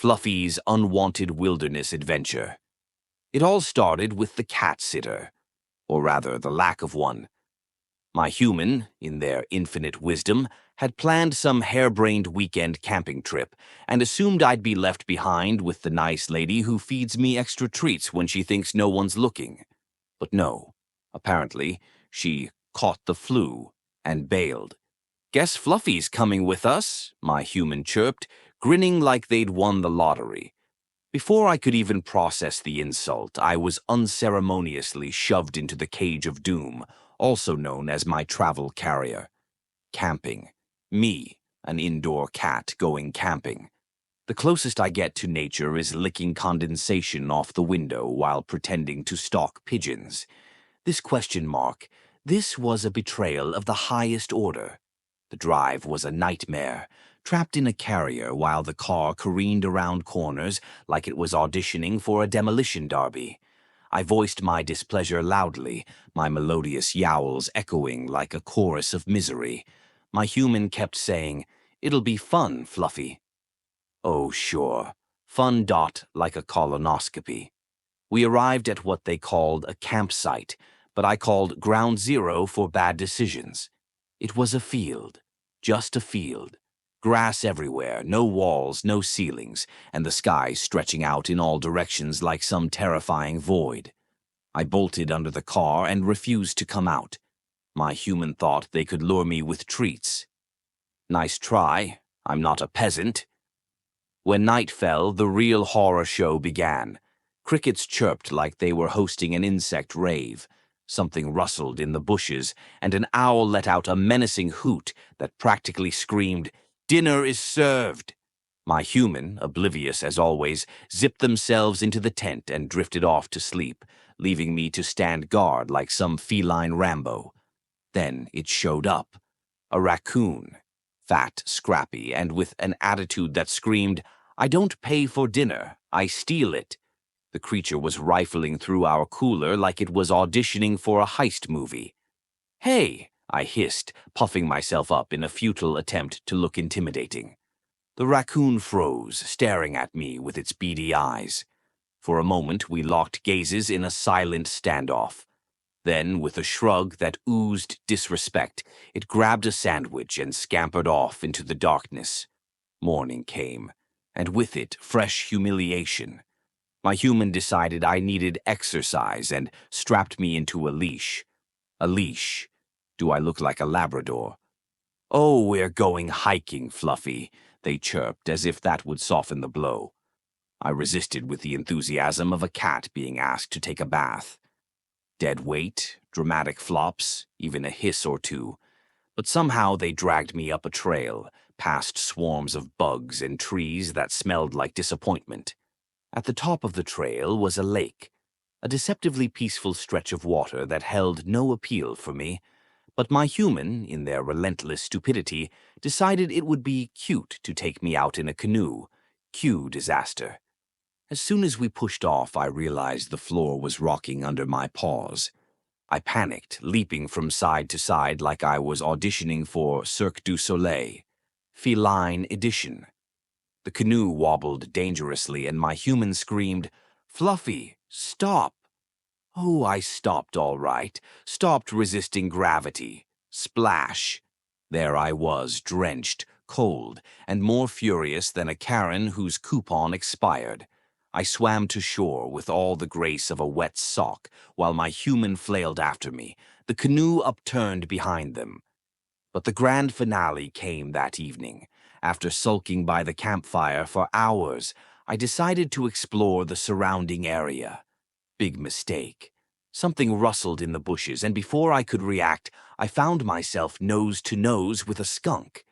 Fluffy's unwanted wilderness adventure. It all started with the cat sitter, or rather the lack of one. My human, in their infinite wisdom, had planned some harebrained weekend camping trip and assumed I'd be left behind with the nice lady who feeds me extra treats when she thinks no one's looking. But no, apparently, she caught the flu and bailed. "Guess Fluffy's coming with us," my human chirped, grinning like they'd won the lottery. Before I could even process the insult, I was unceremoniously shoved into the cage of doom, also known as my travel carrier. Camping. Me, an indoor cat going camping. The closest I get to nature is licking condensation off the window while pretending to stalk pigeons. This was a betrayal of the highest order. The drive was a nightmare, trapped in a carrier while the car careened around corners like it was auditioning for a demolition derby. I voiced my displeasure loudly, my melodious yowls echoing like a chorus of misery. My human kept saying, "It'll be fun, Fluffy." Oh, sure. Fun like a colonoscopy. We arrived at what they called a campsite, but I called ground zero for bad decisions. It was a field, just a field. Grass everywhere, no walls, no ceilings, and the sky stretching out in all directions like some terrifying void. I bolted under the car and refused to come out. My human thought they could lure me with treats. Nice try. I'm not a peasant. When night fell, the real horror show began. Crickets chirped like they were hosting an insect rave. Something rustled in the bushes, and an owl let out a menacing hoot that practically screamed, "Dinner is served!" My human, oblivious as always, zipped themselves into the tent and drifted off to sleep, leaving me to stand guard like some feline Rambo. Then it showed up. A raccoon. Fat, scrappy, and with an attitude that screamed, "I don't pay for dinner, I steal it." The creature was rifling through our cooler like it was auditioning for a heist movie. "Hey," I hissed, puffing myself up in a futile attempt to look intimidating. The raccoon froze, staring at me with its beady eyes. For a moment, we locked gazes in a silent standoff. Then, with a shrug that oozed disrespect, it grabbed a sandwich and scampered off into the darkness. Morning came, and with it, fresh humiliation. My human decided I needed exercise and strapped me into a leash. A leash. Do I look like a Labrador? "Oh, we're going hiking, Fluffy," they chirped, as if that would soften the blow. I resisted with the enthusiasm of a cat being asked to take a bath. Dead weight, dramatic flops, even a hiss or two. But somehow they dragged me up a trail, past swarms of bugs and trees that smelled like disappointment. At the top of the trail was a lake, a deceptively peaceful stretch of water that held no appeal for me. But my human, in their relentless stupidity, decided it would be cute to take me out in a canoe. Cue disaster. As soon as we pushed off, I realized the floor was rocking under my paws. I panicked, leaping from side to side like I was auditioning for Cirque du Soleil. Feline edition. The canoe wobbled dangerously, and my human screamed, "Fluffy, stop!" Oh, I stopped all right, stopped resisting gravity. Splash! There I was, drenched, cold, and more furious than a Karen whose coupon expired. I swam to shore with all the grace of a wet sock, while my human flailed after me, the canoe upturned behind them. But the grand finale came that evening. After sulking by the campfire for hours, I decided to explore the surrounding area. Big mistake. Something rustled in the bushes, and before I could react, I found myself nose to nose with a skunk.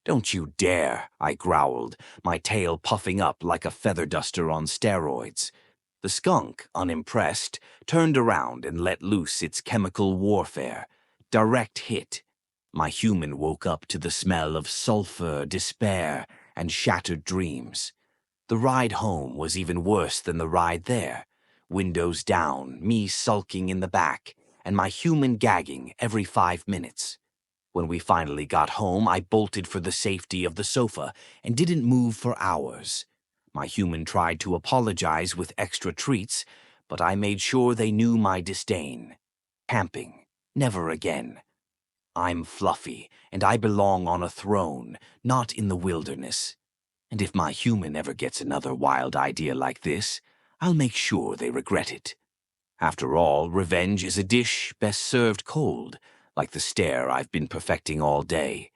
"Don't you dare," I growled, my tail puffing up like a feather duster on steroids. The skunk, unimpressed, turned around and let loose its chemical warfare. Direct hit. My human woke up to the smell of sulfur, despair, and shattered dreams. The ride home was even worse than the ride there. Windows down, me sulking in the back, and my human gagging every 5 minutes. When we finally got home, I bolted for the safety of the sofa and didn't move for hours. My human tried to apologize with extra treats, but I made sure they knew my disdain. Camping. Never again. I'm fluffy, and I belong on a throne, not in the wilderness. And if my human ever gets another wild idea like this, I'll make sure they regret it. After all, revenge is a dish best served cold, like the stare I've been perfecting all day.